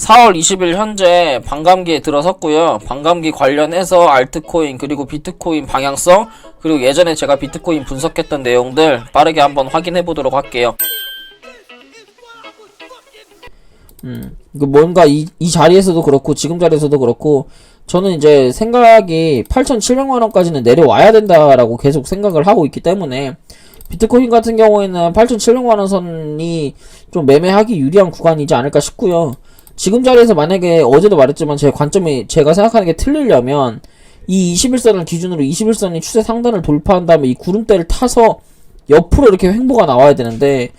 4월 20일 현재 반감기에 들어섰고요. 반감기 관련해서 알트코인 그리고 비트코인 방향성 그리고 예전에 제가 비트코인 분석했던 내용들 빠르게 한번 확인해 보도록 할게요. 뭔가 이 자리에서도 그렇고 지금 자리에서도 그렇고 저는 이제 생각이 8,700만원까지는 내려와야 된다라고 계속 생각을 하고 있기 때문에 비트코인 같은 경우에는 8,700만원 선이 좀 매매하기 유리한 구간이지 않을까 싶고요. 지금 자리에서 만약에 어제도 말했지만 제 관점이 제가 생각하는 게 틀리려면 이 21선을 기준으로 21선이 추세 상단을 돌파한 다음에 이 구름대를 타서 옆으로 이렇게 횡보가 나와야 되는데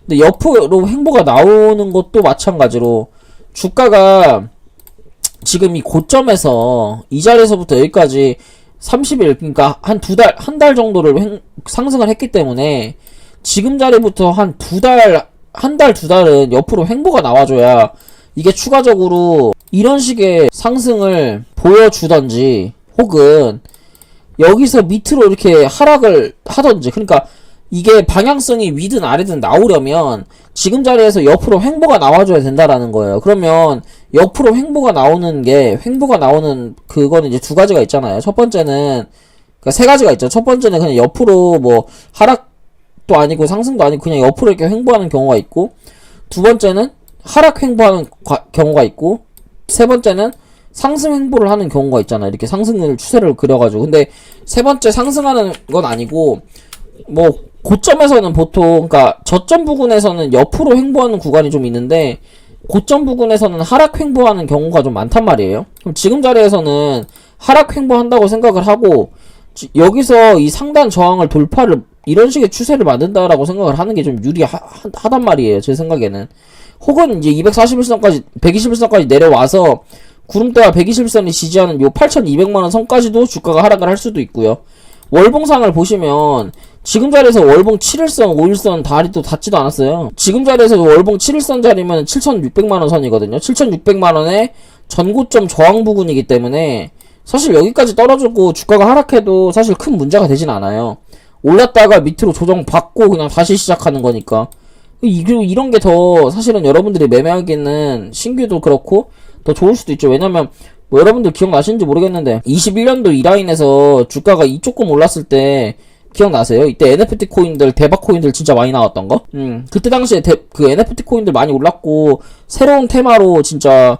근데 옆으로 횡보가 나오는 것도 마찬가지로 주가가 지금 이 고점에서 이 자리에서부터 여기까지 30일 그러니까 한 달 정도를 상승을 했기 때문에 지금 자리부터 한 두 달은 옆으로 횡보가 나와줘야 이게 추가적으로 이런 식의 상승을 보여주던지 혹은 여기서 밑으로 이렇게 하락을 하던지 하니까 이게 방향성이 위든 아래든 나오려면 지금 자리에서 옆으로 횡보가 나와줘야 된다라는 거예요. 그러면 옆으로 횡보가 나오는 그거는 이제 두 가지가 있잖아요. 첫 번째는 그러니까 세 가지가 있죠. 첫 번째는 그냥 옆으로 뭐 하락도 아니고 상승도 아니고 그냥 옆으로 이렇게 횡보하는 경우가 있고, 두 번째는 하락 횡보하는 경우가 있고, 세 번째는 상승 횡보를 하는 경우가 있잖아요. 이렇게 상승을 추세를 그려가지고. 근데 세 번째 상승하는 건 아니고 뭐 고점에서는 보통 그러니까 저점 부근에서는 옆으로 횡보하는 구간이 좀 있는데 고점 부근에서는 하락 횡보하는 경우가 좀 많단 말이에요. 그럼 지금 자리에서는 하락 횡보한다고 생각을 하고 여기서 이 상단 저항을 돌파를 이런 식의 추세를 만든다라고 생각을 하는 게 좀 유리하단 말이에요. 제 생각에는. 혹은 이제 241선까지 121선까지 내려와서 구름대와 121선이 지지하는 요 8,200만원 선까지도 주가가 하락을 할 수도 있고요. 월봉상을 보시면 지금 자리에서 월봉 7일선, 5일선 다리도 닿지도 않았어요. 지금 자리에서 월봉 7일선 자리면 7,600만원 선이거든요. 7,600만원의 전고점 저항 부근이기 때문에 사실 여기까지 떨어지고 주가가 하락해도 사실 큰 문제가 되진 않아요. 올랐다가 밑으로 조정받고 그냥 다시 시작하는 거니까. 이런 게 더 사실은 여러분들이 매매하기에는 신규도 그렇고 더 좋을 수도 있죠. 왜냐면 뭐 여러분들 기억나시는지 모르겠는데 21년도 이 라인에서 주가가 조금 올랐을 때 기억나세요? 이때 NFT 코인들, 대박 코인들 진짜 많이 나왔던 거? 그때 당시에 그 NFT 코인들 많이 올랐고, 새로운 테마로 진짜,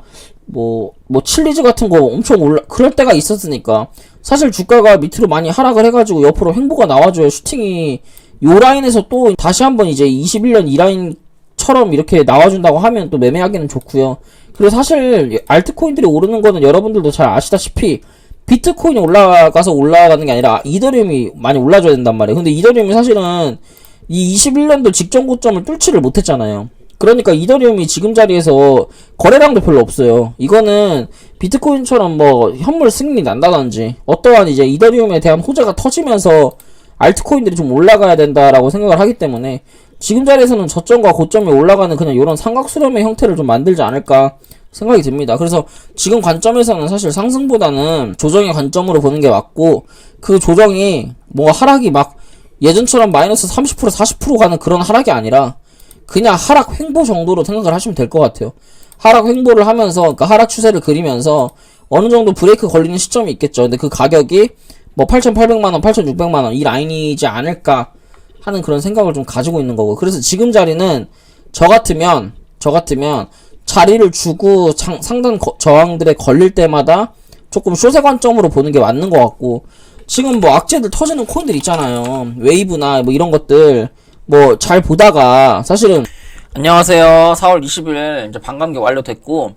칠리즈 같은 거 엄청 그럴 때가 있었으니까. 사실 주가가 밑으로 많이 하락을 해가지고 옆으로 횡보가 나와줘야 슈팅이, 요 라인에서 또 다시 한번 이제 21년 이 라인처럼 이렇게 나와준다고 하면 또 매매하기는 좋고요. 그리고 사실 알트코인들이 오르는 거는 여러분들도 잘 아시다시피, 비트코인이 올라가는 게 아니라 이더리움이 많이 올라줘야 된단 말이에요. 근데 이더리움이 사실은 이 21년도 직전 고점을 뚫지를 못했잖아요. 그러니까 이더리움이 지금 자리에서 거래량도 별로 없어요. 이거는 비트코인처럼 뭐 현물 승인이 난다든지 어떠한 이제 이더리움에 대한 호재가 터지면서 알트코인들이 좀 올라가야 된다라고 생각을 하기 때문에 지금 자리에서는 저점과 고점이 올라가는 그냥 이런 삼각수렴의 형태를 좀 만들지 않을까 생각이 듭니다. 그래서 지금 관점에서는 사실 상승보다는 조정의 관점으로 보는 게 맞고, 그 조정이 뭐 하락이 막 예전처럼 마이너스 30% 40% 가는 그런 하락이 아니라 그냥 하락 횡보 정도로 생각을 하시면 될 것 같아요. 하락 횡보를 하면서, 그러니까 하락 추세를 그리면서 어느 정도 브레이크 걸리는 시점이 있겠죠. 근데 그 가격이 뭐 8,800만원 8,600만원 이 라인이지 않을까 하는 그런 생각을 좀 가지고 있는 거고, 그래서 지금 자리는 저 같으면 자리를 주고 상단 저항들에 걸릴 때마다 조금 쇼세 관점으로 보는 게 맞는 것 같고, 지금 뭐 악재들 터지는 코인들 있잖아요. 웨이브나 뭐 이런 것들 뭐 잘 보다가 사실은. 안녕하세요. 4월 20일 이제 반감기 완료됐고,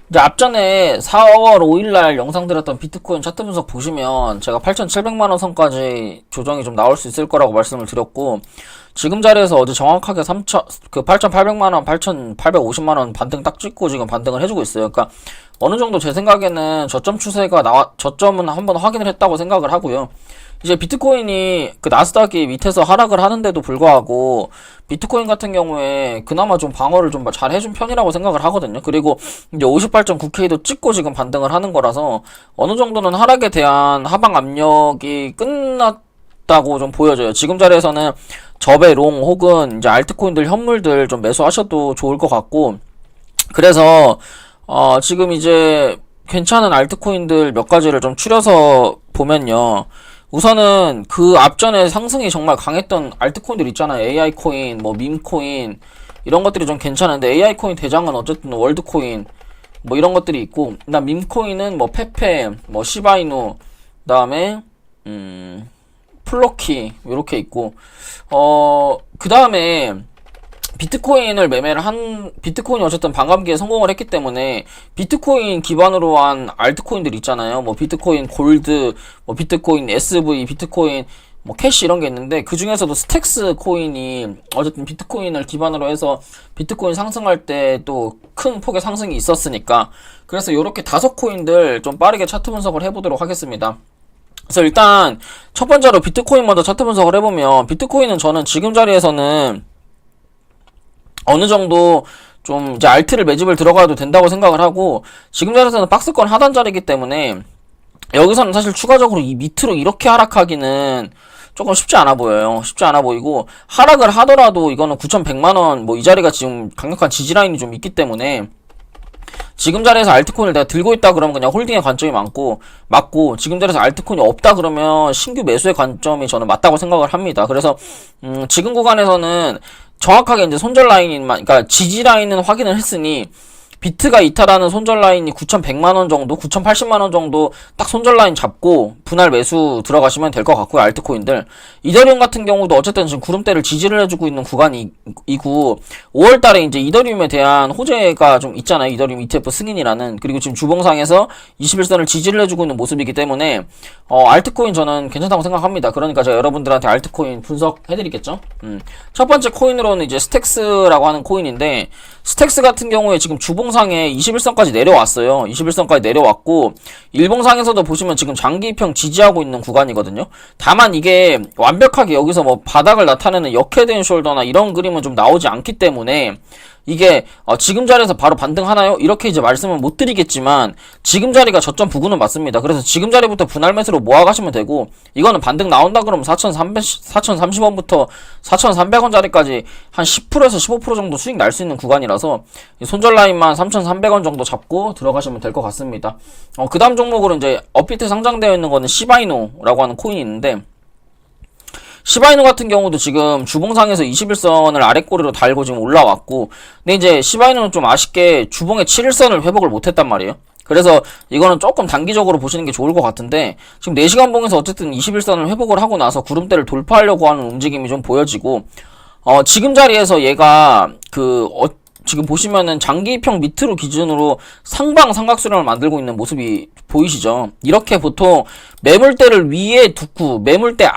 이제 앞전에 4월 5일날 영상 드렸던 비트코인 차트 분석 보시면 제가 8,700만원 선까지 조정이 좀 나올 수 있을 거라고 말씀을 드렸고, 지금 자리에서 어제 정확하게 8,800만원, 8,850만원 반등 딱 찍고 지금 반등을 해주고 있어요. 그러니까 어느 정도 제 생각에는 저점 추세가 저점은 한번 확인을 했다고 생각을 하고요. 이제 비트코인이 그 나스닥이 밑에서 하락을 하는데도 불구하고 비트코인 같은 경우에 그나마 좀 방어를 좀 잘 해준 편이라고 생각을 하거든요. 그리고 이제 58.9K도 찍고 지금 반등을 하는 거라서 어느 정도는 하락에 대한 하방 압력이 끝났다고 좀 보여져요. 지금 자리에서는 저배 롱 혹은 이제 알트코인들 현물들 좀 매수하셔도 좋을 것 같고, 그래서 지금 이제 괜찮은 알트코인들 몇 가지를 좀 추려서 보면요. 우선은 그 앞전에 상승이 정말 강했던 알트코인들 있잖아요. AI 코인, 뭐 밈 코인 이런 것들이 좀 괜찮은데 AI 코인 대장은 어쨌든 월드코인 뭐 이런 것들이 있고, 그다음 밈 코인은 뭐 페페, 뭐 시바이누, 그다음에 플로키 요렇게 있고, 그다음에 비트코인을 매매를 한, 비트코인이 어쨌든 반감기에 성공을 했기 때문에 비트코인 기반으로 한 알트코인들 있잖아요. 뭐 비트코인 골드, 뭐 비트코인 SV, 비트코인 뭐 캐시 이런 게 있는데, 그 중에서도 스택스 코인이 어쨌든 비트코인을 기반으로 해서 비트코인 상승할 때 또 큰 폭의 상승이 있었으니까, 그래서 요렇게 5코인들 좀 빠르게 차트 분석을 해보도록 하겠습니다. 그래서 일단 첫 번째로 비트코인 먼저 차트 분석을 해보면, 비트코인은 저는 지금 자리에서는 어느 정도 좀 이제 알트를 매집을 들어가도 된다고 생각을 하고, 지금 자리에서는 박스권 하단 자리이기 때문에 여기서는 사실 추가적으로 이 밑으로 이렇게 하락하기는 조금 쉽지 않아 보여요. 쉽지 않아 보이고, 하락을 하더라도 이거는 9,100만원 뭐 이 자리가 지금 강력한 지지라인이 좀 있기 때문에 지금 자리에서 알트코인을 내가 들고 있다 그러면 그냥 홀딩의 관점이 맞고, 지금 자리에서 알트코인이 없다 그러면 신규 매수의 관점이 저는 맞다고 생각을 합니다. 그래서 지금 구간에서는 정확하게 이제 손절 라인만, 그러니까 지지 라인은 확인을 했으니 비트가 이탈하는 손절 라인이 9,100만원 정도, 9,080만원 정도 딱 손절 라인 잡고 분할 매수 들어가시면 될 것 같고요. 알트코인들. 이더리움 같은 경우도 어쨌든 지금 구름대를 지지를 해주고 있는 구간이고, 5월달에 이제 이더리움에 대한 호재가 좀 있잖아요. 이더리움 ETF 승인이라는. 그리고 지금 주봉상에서 21선을 지지를 해주고 있는 모습이기 때문에 알트코인 저는 괜찮다고 생각합니다. 그러니까 제가 여러분들한테 알트코인 분석해드리겠죠. 첫 번째 코인으로는 이제 스택스라고 하는 코인인데, 스택스 같은 경우에 지금 주봉상에 21선까지 내려왔어요. 21선까지 내려왔고, 일봉상에서도 보시면 지금 장기평 지지하고 있는 구간이거든요. 다만 이게 완벽하게 여기서 뭐 바닥을 나타내는 역헤드 숄더나 이런 그림은 좀 나오지 않기 때문에, 이게 지금 자리에서 바로 반등하나요? 이렇게 이제 말씀을 못 드리겠지만, 지금 자리가 저점 부근은 맞습니다. 그래서 지금 자리부터 분할 매수로 모아가시면 되고, 이거는 반등 나온다 그러면 4,030원부터 4,300원 자리까지 한 10%에서 15% 정도 수익 날 수 있는 구간이라서 손절 라인만 3,300원 정도 잡고 들어가시면 될 것 같습니다. 그 다음 종목으로 이제 업비트에 상장되어 있는 거는 시바이노라고 하는 코인이 있는데, 시바이누 같은 경우도 지금 주봉상에서 21선을 아래꼬리로 달고 지금 올라왔고, 근데 이제 시바이누는 좀 아쉽게 주봉의 7일선을 회복을 못했단 말이에요. 그래서 이거는 조금 단기적으로 보시는 게 좋을 것 같은데, 지금 4시간 봉에서 어쨌든 21선을 회복을 하고 나서 구름대를 돌파하려고 하는 움직임이 좀 보여지고, 지금 자리에서 얘가 지금 보시면은 장기평 밑으로 기준으로 상방 삼각수렴을 만들고 있는 모습이 보이시죠? 이렇게 보통 매물대를 위에 두고 매물대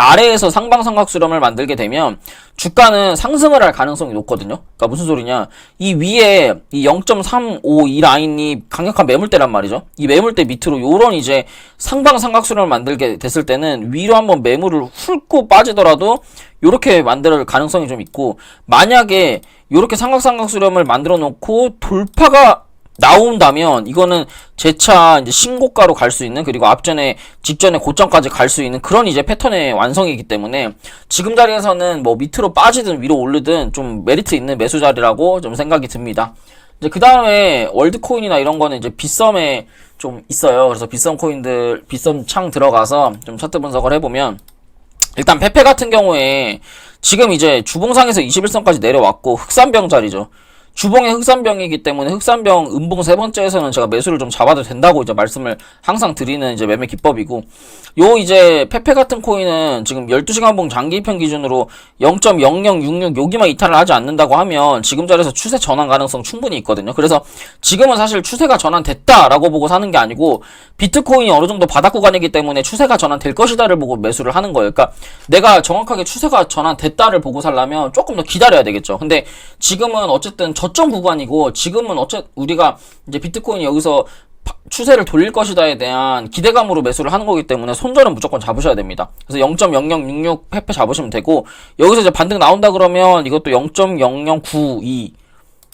아래에서 상방 삼각수렴을 만들게 되면 주가는 상승을 할 가능성이 높거든요. 그러니까 무슨 소리냐? 이 위에 이 0.352 라인이 강력한 매물대란 말이죠. 이 매물대 밑으로 요런 이제 상방 삼각수렴을 만들게 됐을 때는 위로 한번 매물을 훑고 빠지더라도 요렇게 만들 가능성이 좀 있고, 만약에 요렇게 삼각수렴을 만들어 놓고 돌파가 나온다면 이거는 재차 이제 신고가로 갈 수 있는, 그리고 직전에 고점까지 갈 수 있는 그런 이제 패턴의 완성이기 때문에 지금 자리에서는 뭐 밑으로 빠지든 위로 오르든 좀 메리트 있는 매수 자리라고 좀 생각이 듭니다. 이제 그 다음에 월드코인이나 이런 거는 이제 빗썸에 좀 있어요. 그래서 빗썸 코인들, 빗썸 창 들어가서 좀 차트 분석을 해보면, 일단 페페 같은 경우에 지금 이제 주봉상에서 21선까지 내려왔고 흑산병 자리죠. 주봉의 흑산병이기 때문에 흑산병 음봉 세 번째에서는 제가 매수를 좀 잡아도 된다고 이제 말씀을 항상 드리는 이제 매매 기법이고, 요 이제 페페 같은 코인은 지금 12시간 봉 장기평 기준으로 0.0066 여기만 이탈을 하지 않는다고 하면 지금 자리에서 추세 전환 가능성 충분히 있거든요. 그래서 지금은 사실 추세가 전환됐다라고 보고 사는 게 아니고, 비트코인이 어느 정도 바닥 구간이기 때문에 추세가 전환될 것이다를 보고 매수를 하는 거예요. 그러니까 내가 정확하게 추세가 전환됐다를 보고 살려면 조금 더 기다려야 되겠죠. 근데 지금은 어쨌든 저점 구간이고, 지금은 우리가 이제 비트코인이 여기서 추세를 돌릴 것이다에 대한 기대감으로 매수를 하는 거기 때문에 손절은 무조건 잡으셔야 됩니다. 그래서 0.0066 페페 잡으시면 되고, 여기서 이제 반등 나온다 그러면 이것도 0.0092,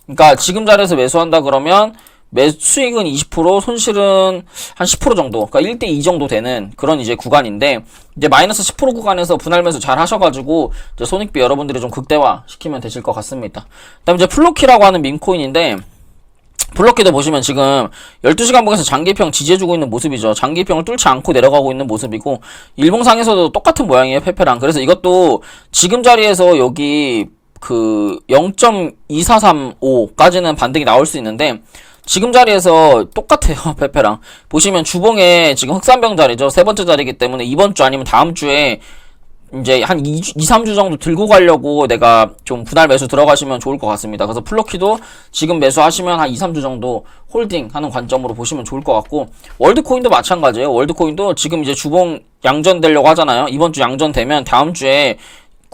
그러니까 지금 자리에서 매수한다 그러면 수익은 20%, 손실은 한 10% 정도, 그러니까 1대2 정도 되는 그런 이제 구간인데, 이제 마이너스 10% 구간에서 분할 매수 잘 하셔가지고 이제 손익비 여러분들이 좀 극대화 시키면 되실 것 같습니다. 그다음 이제 플로키라고 하는 밈코인인데, 블럭키도 보시면 지금 12시간 봉에서 장기평 지지해주고 있는 모습이죠. 장기평을 뚫지 않고 내려가고 있는 모습이고, 일봉상에서도 똑같은 모양이에요, 페페랑. 그래서 이것도 지금 자리에서 여기 그 0.2435까지는 반등이 나올 수 있는데, 지금 자리에서 똑같아요, 페페랑. 보시면 주봉에 지금 흑산병 자리죠. 세 번째 자리이기 때문에 이번 주 아니면 다음 주에 이제 한 2, 3주 정도 들고 가려고 내가 좀 분할 매수 들어가시면 좋을 것 같습니다. 그래서 플러키도 지금 매수하시면 한 2, 3주 정도 홀딩 하는 관점으로 보시면 좋을 것 같고, 월드코인도 마찬가지예요. 월드코인도 지금 이제 주봉 양전되려고 하잖아요. 이번 주 양전되면 다음 주에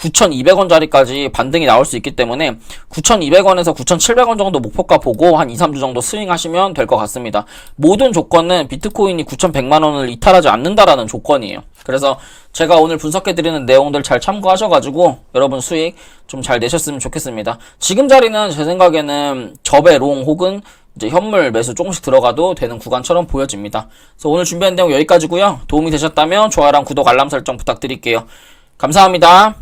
9,200원짜리까지 반등이 나올 수 있기 때문에 9,200원에서 9,700원 정도 목표가 보고 한 2, 3주 정도 스윙하시면 될 것 같습니다. 모든 조건은 비트코인이 9,100만원을 이탈하지 않는다라는 조건이에요. 그래서 제가 오늘 분석해드리는 내용들 잘 참고하셔가지고 여러분 수익 좀 잘 내셨으면 좋겠습니다. 지금 자리는 제 생각에는 접의 롱 혹은 이제 현물 매수 조금씩 들어가도 되는 구간처럼 보여집니다. 그래서 오늘 준비한 내용 여기까지고요. 도움이 되셨다면 좋아요랑 구독, 알람 설정 부탁드릴게요. 감사합니다.